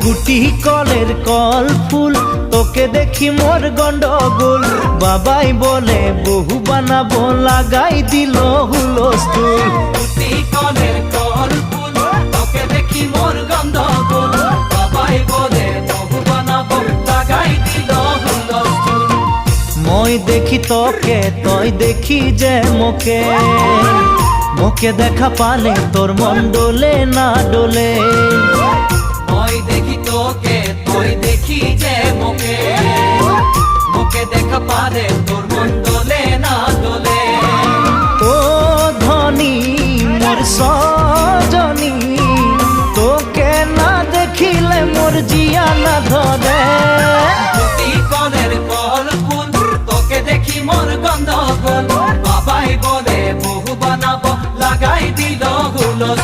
গুটি কলের কল ফুল তোকে দেখি মোর গন্ডগোল বাবাই বলে বহু বানাবো লাগাই দিল হুলস্থুল গুটি কলের কল ফুল তোকে দেখি মোর গন্ডগোল বাবাই বলে বহু বানাবো লাগাই দিল হুলস্থুল মই দেখি তোকে তই দেখি যে মোকে মোকে দেখা পালে তোর মন ডোলে না ডোলে মই দেখি তোকে তুই দেখি যে মোকে মোকে দেখা পারে তোর মন দোলে না দোলে ও ধনী মোর সজনী তোকে না দেখিলে মোর জিয়া না ধরে গুটি কলের কল ফুল তোকে দেখি মোর গন্ডগোল বাবাই বলে বহু বানাবো লাগাই দিল হুলস্থুল